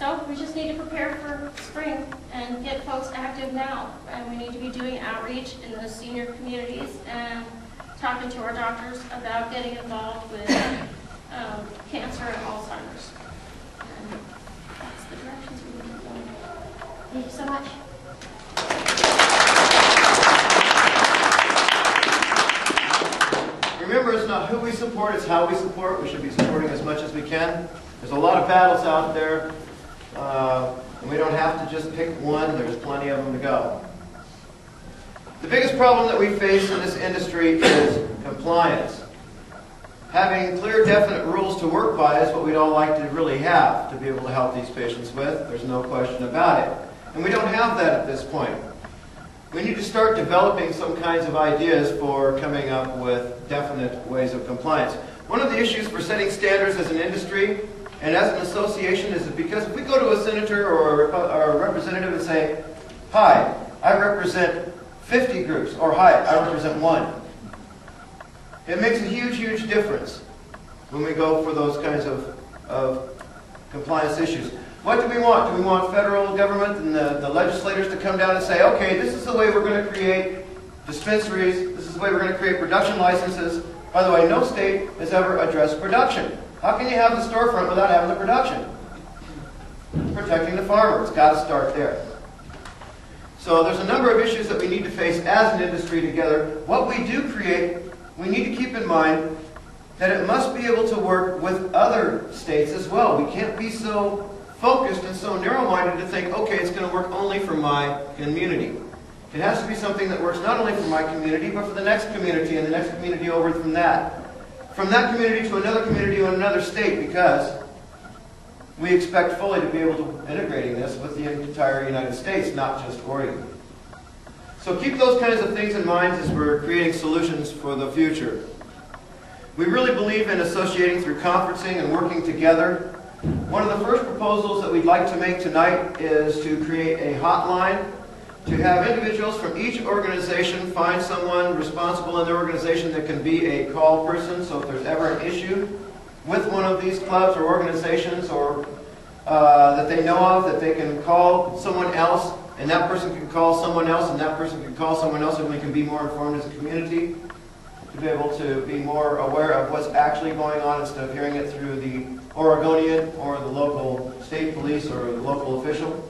So we just need to prepare for spring and get folks active now. And we need to be doing outreach in the senior communities and talking to our doctors about getting involved with cancer and Alzheimer's. And that's the directions we need to go. Thank you so much. Remember, it's not who we support, it's how we support. We should be supporting as much as we can. There's a lot of battles out there, and we don't have to just pick one. There's plenty of them to go. The biggest problem that we face in this industry is compliance. Having clear, definite rules to work by is what we'd all like to really have to be able to help these patients with. There's no question about it. And we don't have that at this point. We need to start developing some kinds of ideas for coming up with definite ways of compliance. One of the issues for setting standards as an industry and as an association is because if we go to a senator or a representative and say, "Hi, I represent 50 groups," or "Hi, I represent one," it makes a huge, huge difference when we go for those kinds of compliance issues. What do we want? Do we want federal government and the legislators to come down and say, "Okay, this is the way we're going to create dispensaries, this is the way we're going to create production licenses"? By the way, no state has ever addressed production. How can you have the storefront without having the production? Protecting the farmer. It's got to start there. So there's a number of issues that we need to face as an industry together. What we do create, we need to keep in mind that it must be able to work with other states as well. We can't be so focused and so narrow-minded to think, okay, it's going to work only for my community. It has to be something that works not only for my community, but for the next community and the next community over from that. From that community to another community in another state, because we expect fully to be able to integrating this with the entire United States, not just Oregon. So keep those kinds of things in mind as we're creating solutions for the future. We really believe in associating through conferencing and working together. One of the first proposals that we'd like to make tonight is to create a hotline, to have individuals from each organization find someone responsible in their organization that can be a call person. So if there's ever an issue with one of these clubs or organizations or that they know of, that they can call someone else, and that person can call someone else, and that person can call someone else, and we can be more informed as a community, to be able to be more aware of what's actually going on instead of hearing it through the Oregonian or the local state police or the local official.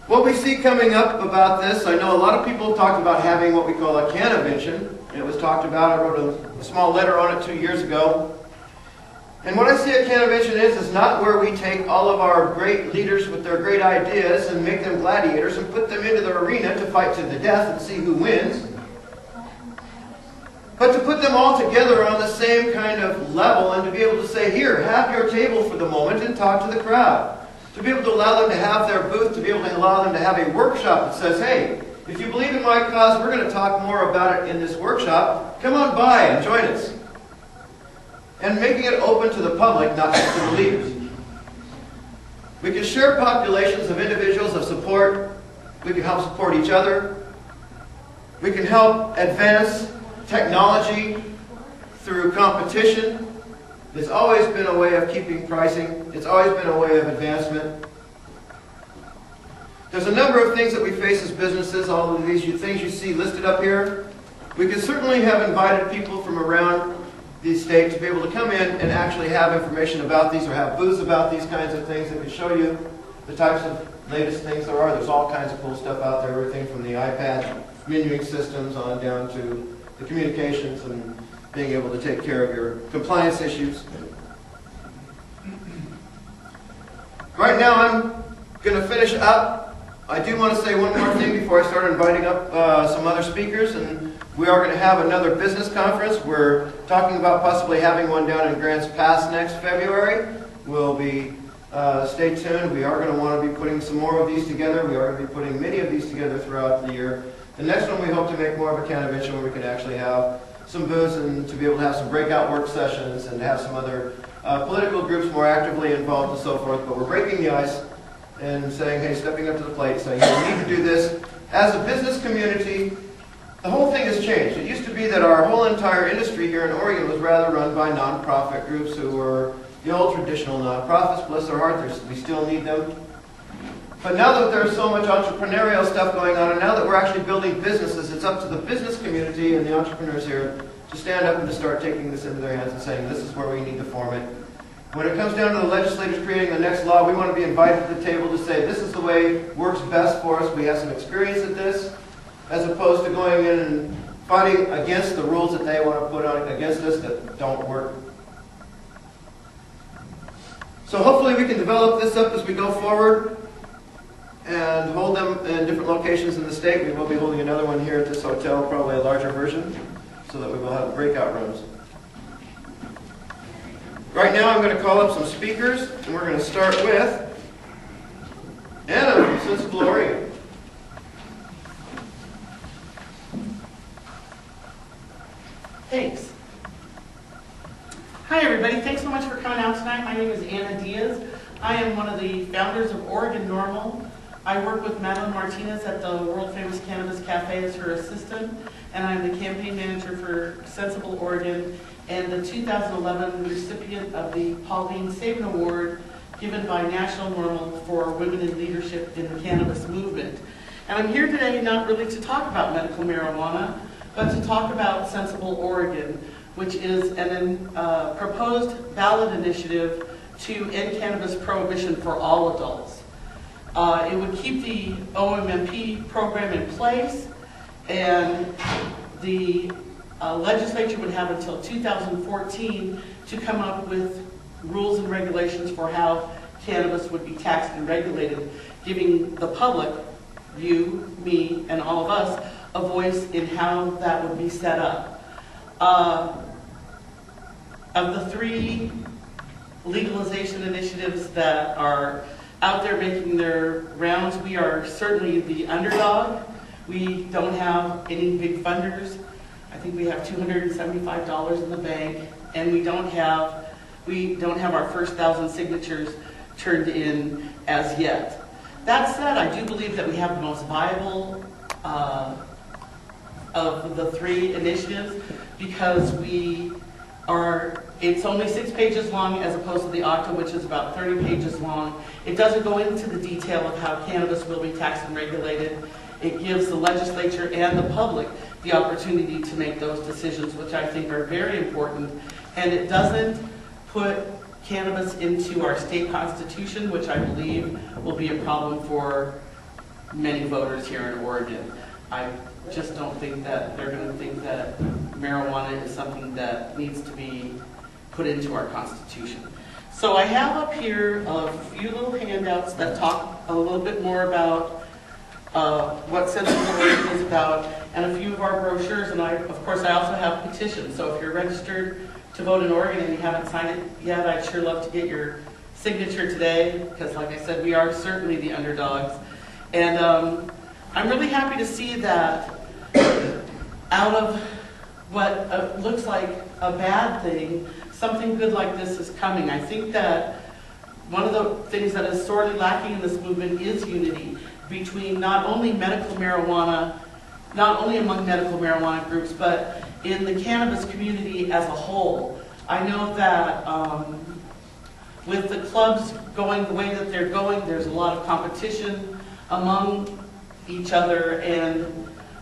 What we see coming up about this, I know a lot of people have talked about having what we call a Canavention. It was talked about, I wrote a small letter on it 2 years ago. And what I see a Canavention is not where we take all of our great leaders with their great ideas and make them gladiators and put them into the arena to fight to the death and see who wins. But to put them all together on the same kind of level and to be able to say, "Here, have your table for the moment and talk to the crowd." To be able to allow them to have their booth, to be able to allow them to have a workshop that says, "Hey, if you believe in my cause, we're going to talk more about it in this workshop. Come on by and join us." And making it open to the public, not just to the leaders. We can share populations of individuals of support. We can help support each other. We can help advance technology through competition. It's always been a way of keeping pricing. It's always been a way of advancement. There's a number of things that we face as businesses, all of these things you see listed up here. We can certainly have invited people from around the state to be able to come in and actually have information about these or have booths about these kinds of things that can show you the types of latest things there are. There's all kinds of cool stuff out there, everything from the iPad menuing systems on down to the communications and being able to take care of your compliance issues. Right now I'm going to finish up. I do want to say one more thing before I start inviting up some other speakers. And we are going to have another business conference. We're talking about possibly having one down in Grants Pass next February. We'll be, stay tuned. We are going to want to be putting some more of these together. We are going to be putting many of these together throughout the year. The next one we hope to make more of a convention where we can actually have some booths and to be able to have some breakout work sessions and to have some other political groups more actively involved and so forth. But we're breaking the ice and saying, hey, stepping up to the plate, saying, hey, we need to do this as a business community the whole thing has changed. It used to be that our whole entire industry here in Oregon was rather run by nonprofit groups who were the old traditional nonprofits. Bless their heart, we still need them. But now that there's so much entrepreneurial stuff going on, and now that we're actually building businesses, it's up to the business community and the entrepreneurs here to stand up and to start taking this into their hands and saying, this is where we need to form it. When it comes down to the legislators creating the next law, we want to be invited to the table to say, this is the way works best for us. We have some experience at this, as opposed to going in and fighting against the rules that they want to put on against us that don't work. So hopefully we can develop this up as we go forward and hold them in different locations in the state. We will be holding another one here at this hotel, probably a larger version, so that we will have breakout rooms. Right now I'm going to call up some speakers, and we're going to start with Anna from Sensible Oregon. Thanks. Hi everybody, thanks so much for coming out tonight. My name is Anna Diaz. I am one of the founders of Oregon Normal. I work with Madeline Martinez at the world famous Cannabis Cafe as her assistant, and I'm the campaign manager for Sensible Oregon and the 2011 recipient of the Pauline Sabin Award given by National Normal for Women in Leadership in the Cannabis Movement. And I'm here today not really to talk about medical marijuana, but to talk about Sensible Oregon, which is a proposed ballot initiative to end cannabis prohibition for all adults. It would keep the OMMP program in place, and the legislature would have until 2014 to come up with rules and regulations for how cannabis would be taxed and regulated, giving the public, you, me, and all of us, a voice in how that would be set up. Of the 3 legalization initiatives that are out there making their rounds, we are certainly the underdog. We don't have any big funders. I think we have $275 in the bank, and we don't have our first 1,000 signatures turned in as yet. That said, I do believe that we have the most viable of the 3 initiatives, because it's only 6 pages long as opposed to the OCTA, which is about 30 pages long. It doesn't go into the detail of how cannabis will be taxed and regulated. It gives the legislature and the public the opportunity to make those decisions, which I think are very important. And it doesn't put cannabis into our state constitution, which I believe will be a problem for many voters here in Oregon. I just don't think that they're going to think that marijuana is something that needs to be put into our Constitution. So I have up here a few little handouts that talk a little bit more about what Sensible Oregon is about, and a few of our brochures, and of course I also have petitions. So if you're registered to vote in Oregon and you haven't signed it yet, I'd sure love to get your signature today, because like I said, we are certainly the underdogs. And I'm really happy to see that out of what looks like a bad thing, something good like this is coming. I think that one of the things that is sorely lacking in this movement is unity between not only medical marijuana, not only among medical marijuana groups, but in the cannabis community as a whole. I know that with the clubs going the way that they're going, there's a lot of competition among each other, and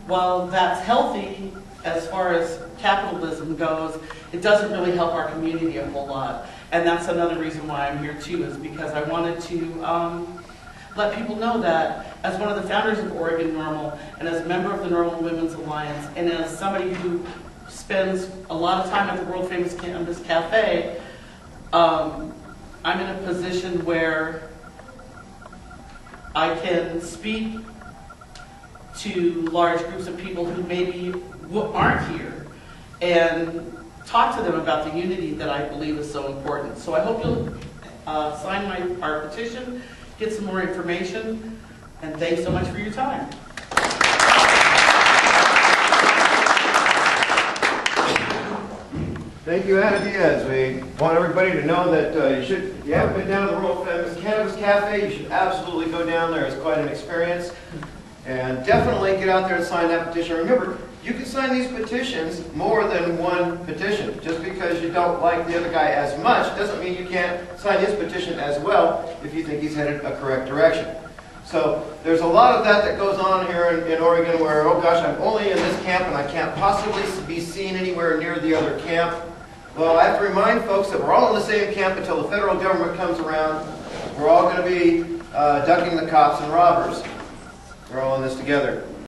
while that's healthy as far as capitalism goes, it doesn't really help our community a whole lot. And that's another reason why I'm here too, is because I wanted to let people know that as one of the founders of Oregon Normal, and as a member of the Normal Women's Alliance, and as somebody who spends a lot of time at the world famous Cannabis Cafe, I'm in a position where I can speak to large groups of people who maybe aren't here and talk to them about the unity that I believe is so important. So I hope you'll sign our petition, get some more information, and thanks so much for your time. Thank you, Anna Diaz. We want everybody to know that if you haven't been down to the world famous Cannabis Cafe, you should absolutely go down there. It's quite an experience. And definitely get out there and sign that petition. Remember, you can sign these petitions more than one petition. Just because you don't like the other guy as much doesn't mean you can't sign his petition as well if you think he's headed a correct direction. So there's a lot of that goes on here in Oregon where, oh gosh, I'm only in this camp and I can't possibly be seen anywhere near the other camp. Well, I have to remind folks that we're all in the same camp until the federal government comes around. We're all going to be ducking the cops and robbers. We're all in this together.